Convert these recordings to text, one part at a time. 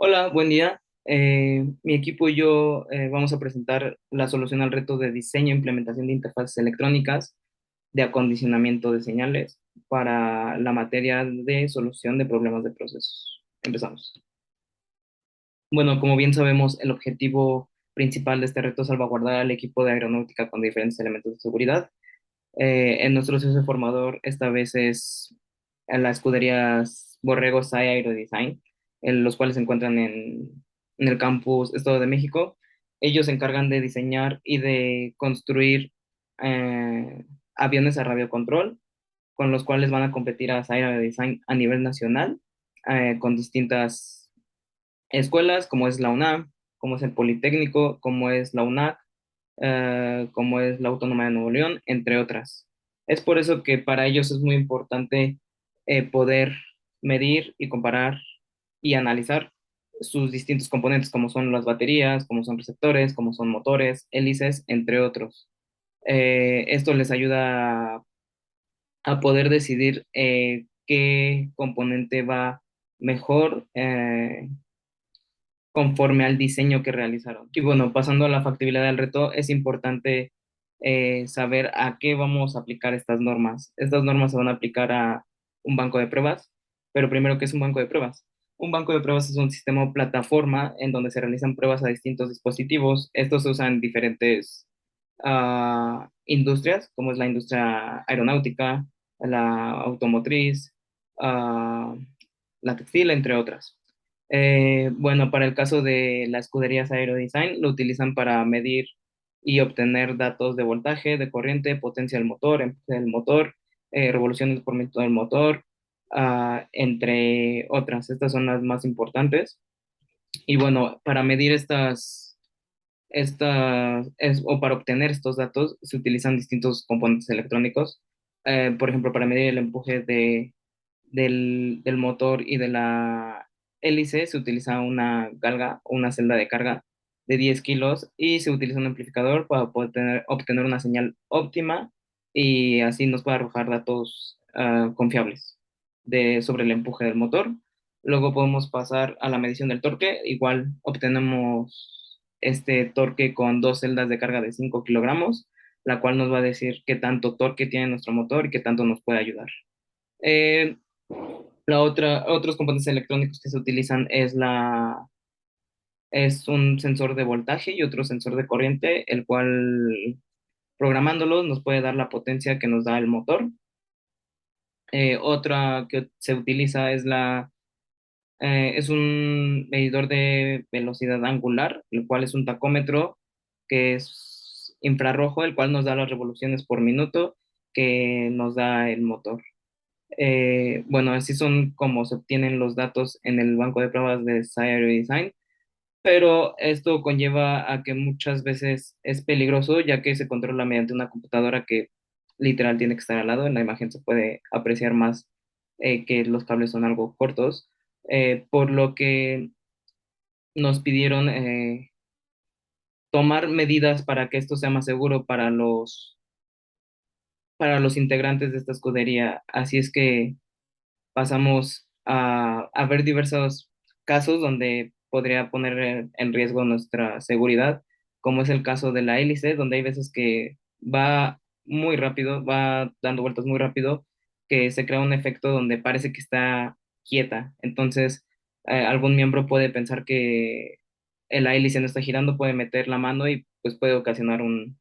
Hola, buen día. Mi equipo y yo vamos a presentar la solución al reto de diseño e implementación de interfaces electrónicas de acondicionamiento de señales para la materia de solución de problemas de procesos. Empezamos. Bueno, como bien sabemos, el objetivo principal de este reto es salvaguardar al equipo de aeronáutica con diferentes elementos de seguridad. En nuestro socio formador, esta vez es en la escudería Borrego SAE Aerodesign, en los cuales se encuentran en el campus Estado de México. Ellos se encargan de diseñar y de construir eh, aviones a radiocontrol, con los cuales van a competir a SAE Aerodesign a nivel nacional, con distintas escuelas, como es la UNAM, como es el Politécnico, como es la UNAC, como es la Autónoma de Nuevo León, entre otras. Es por eso que para ellos es muy importante poder medir y comparar y analizar sus distintos componentes, como son las baterías, como son receptores, como son motores, hélices, entre otros. Esto les ayuda a poder decidir qué componente va mejor conforme al diseño que realizaron. Y bueno, pasando a la factibilidad del reto, es importante saber a qué vamos a aplicar estas normas. Estas normas se van a aplicar a un banco de pruebas, pero primero, ¿qué es un banco de pruebas? Un banco de pruebas es un sistema o plataforma en donde se realizan pruebas a distintos dispositivos. Estos se usan en diferentes industrias, como es la industria aeronáutica, la automotriz, ah, la textil, entre otras. Bueno, para el caso de las escuderías Aerodesign, lo utilizan para medir y obtener datos de voltaje, de corriente, potencia del motor, empuje del motor, revoluciones por minuto del motor, entre otras. Estas son las más importantes. Y bueno, para medir o para obtener estos datos, se utilizan distintos componentes electrónicos. Por ejemplo, para medir el empuje del motor y de la hélice se utiliza una galga o una celda de carga de 10 kilos y se utiliza un amplificador para poder obtener una señal óptima y así nos puede arrojar datos confiables sobre el empuje del motor. Luego podemos pasar a la medición del torque. Igual obtenemos este torque con dos celdas de carga de 5 kilogramos, la cual nos va a decir qué tanto torque tiene nuestro motor y qué tanto nos puede ayudar. Eh, otros componentes electrónicos que se utilizan es un sensor de voltaje y otro sensor de corriente, el cual programándolos nos puede dar la potencia que nos da el motor. Otra que se utiliza es un medidor de velocidad angular, el cual es un tacómetro que es infrarrojo, el cual nos da las revoluciones por minuto que nos da el motor. Bueno, así son como se obtienen los datos en el banco de pruebas de Sire Design, pero esto conlleva a que muchas veces es peligroso ya que se controla mediante una computadora que literal tiene que estar al lado. En la imagen se puede apreciar más que los cables son algo cortos, por lo que nos pidieron tomar medidas para que esto sea más seguro para los integrantes de esta escudería. Así es que pasamos a ver diversos casos donde podría poner en riesgo nuestra seguridad, como es el caso de la hélice, donde hay veces que va muy rápido, va dando vueltas muy rápido, que se crea un efecto donde parece que está quieta. Entonces, algún miembro puede pensar que la hélice no está girando, puede meter la mano y pues puede ocasionar un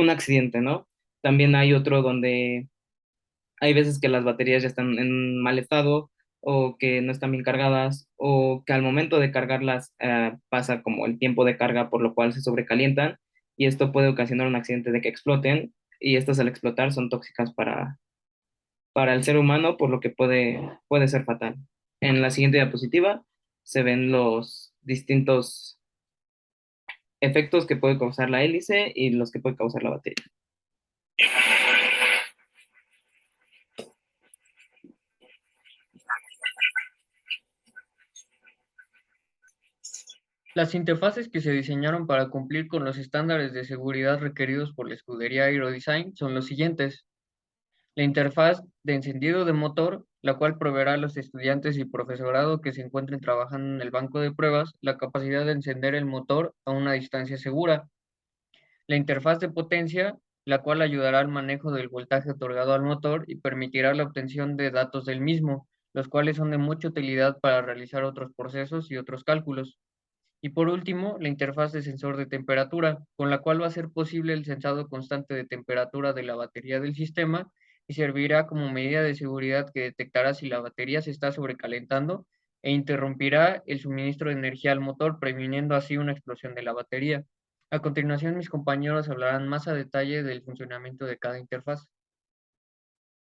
accidente, ¿no? También hay otro donde hay veces que las baterías ya están en mal estado o que no están bien cargadas o que al momento de cargarlas pasa como el tiempo de carga por lo cual se sobrecalientan y esto puede ocasionar un accidente de que exploten y estas al explotar son tóxicas para el ser humano por lo que puede ser fatal. En la siguiente diapositiva se ven los distintos efectos que puede causar la hélice y los que puede causar la batería. Las interfaces que se diseñaron para cumplir con los estándares de seguridad requeridos por la escudería Aerodesign son los siguientes. La interfaz de encendido de motor la cual proveerá a los estudiantes y profesorado que se encuentren trabajando en el banco de pruebas la capacidad de encender el motor a una distancia segura. La interfaz de potencia, la cual ayudará al manejo del voltaje otorgado al motor y permitirá la obtención de datos del mismo, los cuales son de mucha utilidad para realizar otros procesos y otros cálculos. Y por último, la interfaz de sensor de temperatura, con la cual va a ser posible el sensado constante de temperatura de la batería del sistema y servirá como medida de seguridad que detectará si la batería se está sobrecalentando e interrumpirá el suministro de energía al motor, previniendo así una explosión de la batería. A continuación, mis compañeros hablarán más a detalle del funcionamiento de cada interfaz.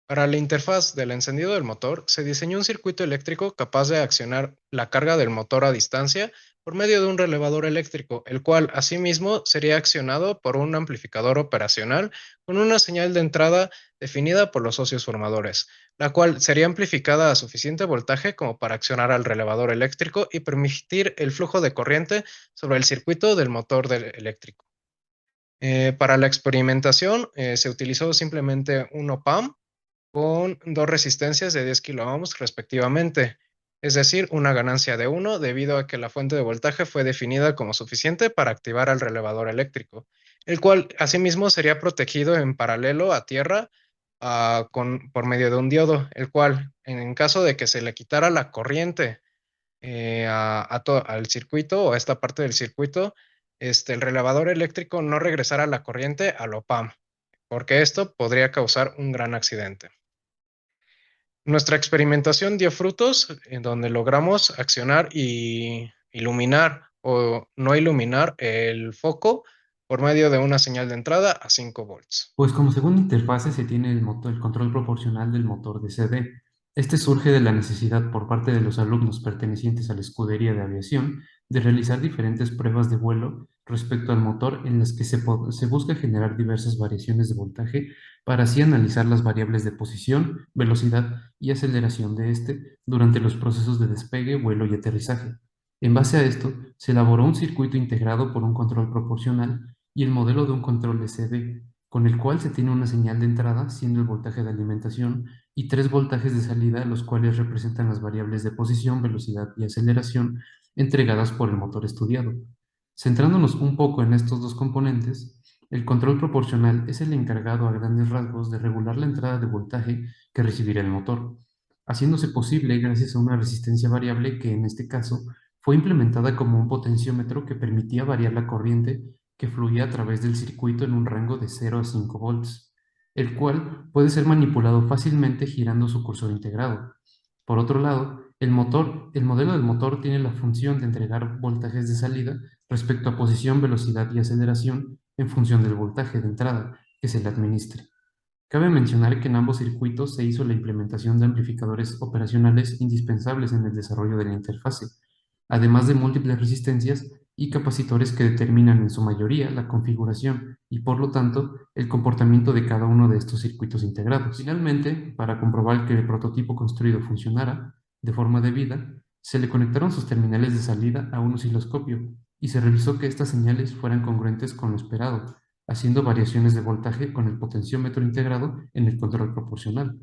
Para la interfaz del encendido del motor, se diseñó un circuito eléctrico capaz de accionar la carga del motor a distancia por medio de un relevador eléctrico, el cual asimismo sería accionado por un amplificador operacional con una señal de entrada definida por los socios formadores, la cual sería amplificada a suficiente voltaje como para accionar al relevador eléctrico y permitir el flujo de corriente sobre el circuito del motor eléctrico. Para la experimentación se utilizó simplemente un OPAMP con dos resistencias de 10 kiloohms respectivamente, es decir, una ganancia de 1 debido a que la fuente de voltaje fue definida como suficiente para activar al relevador eléctrico, el cual asimismo sería protegido en paralelo a tierra por medio de un diodo, el cual en caso de que se le quitara la corriente al circuito o a esta parte del circuito, el relevador eléctrico no regresara la corriente al OPAM, porque esto podría causar un gran accidente. Nuestra experimentación dio frutos en donde logramos accionar y iluminar o no iluminar el foco por medio de una señal de entrada a 5 volts. Pues como segunda interfase se tiene el control proporcional del motor de CD. Este surge de la necesidad por parte de los alumnos pertenecientes a la escudería de aviación de realizar diferentes pruebas de vuelo respecto al motor en las que se busca generar diversas variaciones de voltaje para así analizar las variables de posición, velocidad y aceleración de este durante los procesos de despegue, vuelo y aterrizaje. En base a esto, se elaboró un circuito integrado por un control proporcional y el modelo de un control de CD, con el cual se tiene una señal de entrada, siendo el voltaje de alimentación, y tres voltajes de salida, los cuales representan las variables de posición, velocidad y aceleración entregadas por el motor estudiado. Centrándonos un poco en estos dos componentes, el control proporcional es el encargado a grandes rasgos de regular la entrada de voltaje que recibirá el motor, haciéndose posible gracias a una resistencia variable que en este caso fue implementada como un potenciómetro que permitía variar la corriente que fluía a través del circuito en un rango de 0 a 5 volts, el cual puede ser manipulado fácilmente girando su cursor integrado. Por otro lado, el modelo del motor tiene la función de entregar voltajes de salida respecto a posición, velocidad y aceleración en función del voltaje de entrada que se le administre. Cabe mencionar que en ambos circuitos se hizo la implementación de amplificadores operacionales indispensables en el desarrollo de la interfase, además de múltiples resistencias y capacitores que determinan en su mayoría la configuración y por lo tanto el comportamiento de cada uno de estos circuitos integrados. Finalmente, para comprobar que el prototipo construido funcionara de forma debida, se le conectaron sus terminales de salida a un osciloscopio y se revisó que estas señales fueran congruentes con lo esperado, haciendo variaciones de voltaje con el potenciómetro integrado en el control proporcional.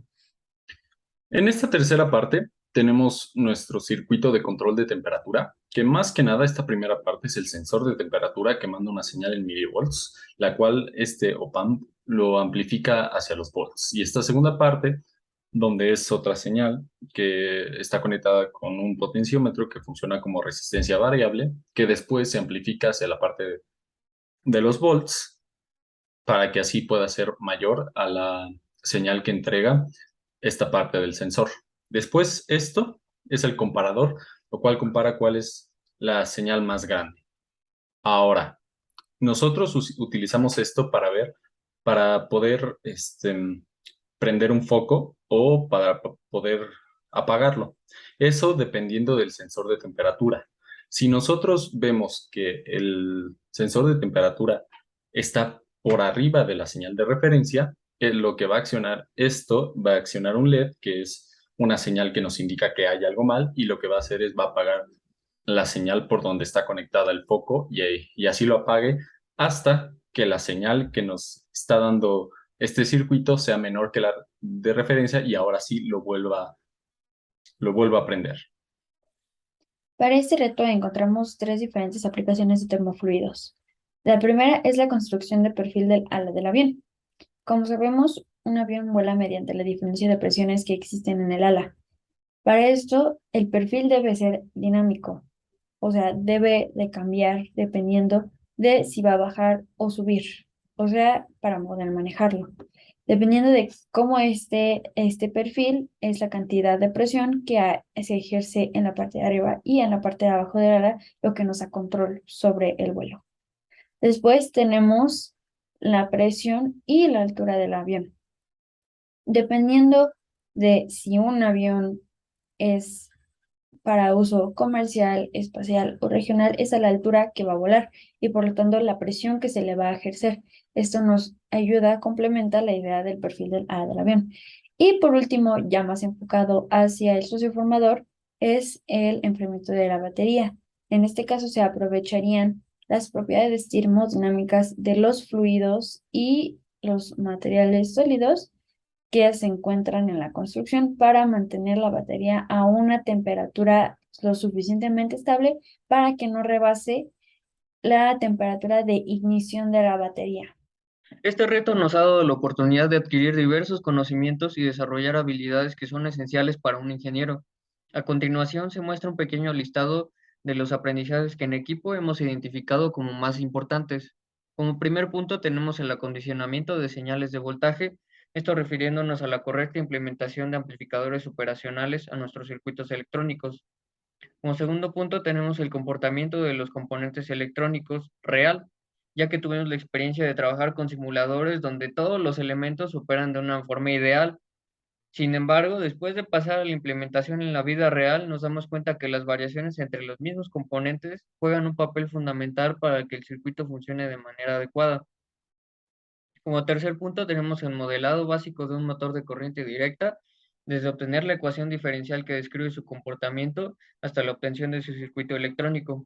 En esta tercera parte tenemos nuestro circuito de control de temperatura, que más que nada esta primera parte es el sensor de temperatura que manda una señal en milivolts, la cual este OPAMP lo amplifica hacia los volts. Y esta segunda parte, donde es otra señal que está conectada con un potenciómetro que funciona como resistencia variable, que después se amplifica hacia la parte de los volts para que así pueda ser mayor a la señal que entrega esta parte del sensor. Después, esto es el comparador, lo cual compara cuál es la señal más grande. Ahora, nosotros utilizamos esto para ver, para poder prender un foco o para poder apagarlo. Eso dependiendo del sensor de temperatura. Si nosotros vemos que el sensor de temperatura está por arriba de la señal de referencia, lo que va a accionar esto, va a accionar un LED, que es una señal que nos indica que hay algo mal, y lo que va a hacer es va a apagar la señal por donde está conectada el foco y así lo apague hasta que la señal que nos está dando este circuito sea menor que la de referencia y ahora sí lo vuelva lo vuelva a prender. Para este reto encontramos tres diferentes aplicaciones de termofluidos. La primera es la construcción de perfil del ala del avión. Como sabemos, un avión vuela mediante la diferencia de presiones que existen en el ala. Para esto, el perfil debe ser dinámico, o sea, debe de cambiar dependiendo de si va a bajar o subir, o sea, para poder manejarlo. Dependiendo de cómo esté este perfil, es la cantidad de presión que se ejerce en la parte de arriba y en la parte de abajo del ala, lo que nos da control sobre el vuelo. Después tenemos la presión y la altura del avión. Dependiendo de si un avión es para uso comercial, espacial o regional, es a la altura que va a volar y por lo tanto la presión que se le va a ejercer. Esto nos ayuda, complementa la idea del perfil del ala del avión. Y por último, ya más enfocado hacia el socio formador, es el enfriamiento de la batería. En este caso se aprovecharían las propiedades termodinámicas de los fluidos y los materiales sólidos que se encuentran en la construcción para mantener la batería a una temperatura lo suficientemente estable para que no rebase la temperatura de ignición de la batería. Este reto nos ha dado la oportunidad de adquirir diversos conocimientos y desarrollar habilidades que son esenciales para un ingeniero. A continuación se muestra un pequeño listado de los aprendizajes que en equipo hemos identificado como más importantes. Como primer punto tenemos el acondicionamiento de señales de voltaje, esto refiriéndonos a la correcta implementación de amplificadores operacionales a nuestros circuitos electrónicos. Como segundo punto tenemos el comportamiento de los componentes electrónicos real, ya que tuvimos la experiencia de trabajar con simuladores donde todos los elementos operan de una forma ideal. Sin embargo, después de pasar a la implementación en la vida real, nos damos cuenta que las variaciones entre los mismos componentes juegan un papel fundamental para que el circuito funcione de manera adecuada. Como tercer punto tenemos el modelado básico de un motor de corriente directa, desde obtener la ecuación diferencial que describe su comportamiento hasta la obtención de su circuito electrónico.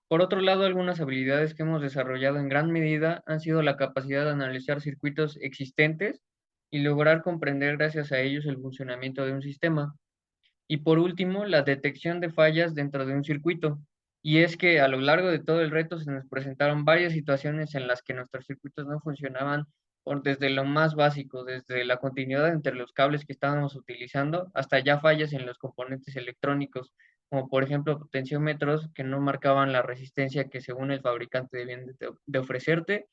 Por otro lado, algunas habilidades que hemos desarrollado en gran medida han sido la capacidad de analizar circuitos existentes y lograr comprender gracias a ellos el funcionamiento de un sistema. Y por último, la detección de fallas dentro de un circuito. Y es que a lo largo de todo el reto se nos presentaron varias situaciones en las que nuestros circuitos no funcionaban desde lo más básico, desde la continuidad entre los cables que estábamos utilizando hasta ya fallas en los componentes electrónicos, como por ejemplo potenciómetros que no marcaban la resistencia que según el fabricante debían de ofrecerte,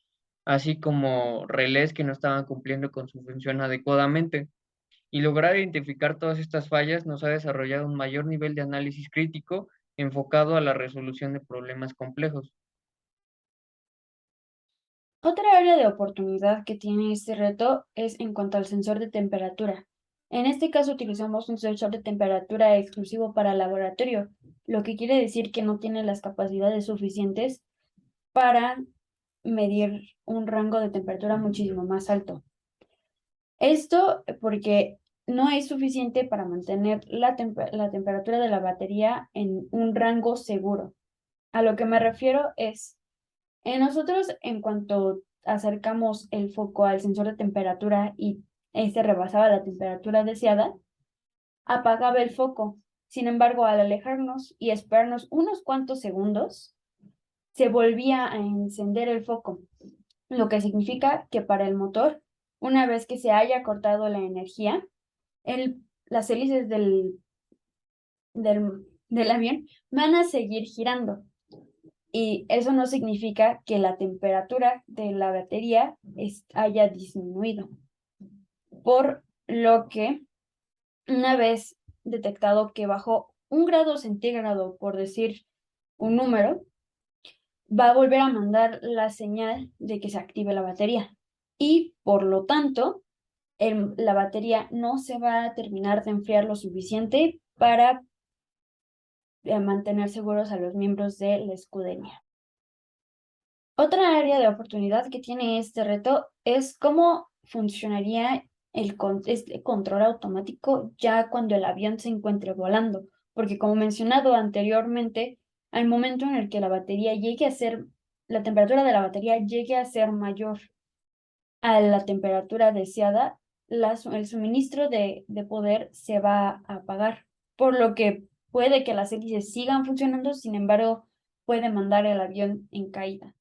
así como relés que no estaban cumpliendo con su función adecuadamente. Y lograr identificar todas estas fallas nos ha desarrollado un mayor nivel de análisis crítico enfocado a la resolución de problemas complejos. Otra área de oportunidad que tiene este reto es en cuanto al sensor de temperatura. En este caso utilizamos un sensor de temperatura exclusivo para laboratorio, lo que quiere decir que no tiene las capacidades suficientes para medir un rango de temperatura muchísimo más alto. Esto porque no es suficiente para mantener la temperatura de la batería en un rango seguro. A lo que me refiero es, nosotros en cuanto acercamos el foco al sensor de temperatura y este rebasaba la temperatura deseada, apagaba el foco. Sin embargo, al alejarnos y esperarnos unos cuantos segundos, se volvía a encender el foco, lo que significa que para el motor, una vez que se haya cortado la energía, las hélices del avión van a seguir girando. Y eso no significa que la temperatura de la batería haya disminuido. Por lo que, una vez detectado que bajó 1 grado centígrado, por decir un número, va a volver a mandar la señal de que se active la batería. Y por lo tanto, la batería no se va a terminar de enfriar lo suficiente para mantener seguros a los miembros de la escudería. Otra área de oportunidad que tiene este reto es cómo funcionaría este control automático ya cuando el avión se encuentre volando, porque como mencionado anteriormente, al momento en el que la temperatura de la batería llegue a ser mayor a la temperatura deseada, el suministro de poder se va a apagar, por lo que puede que las hélices sigan funcionando, sin embargo, puede mandar el avión en caída.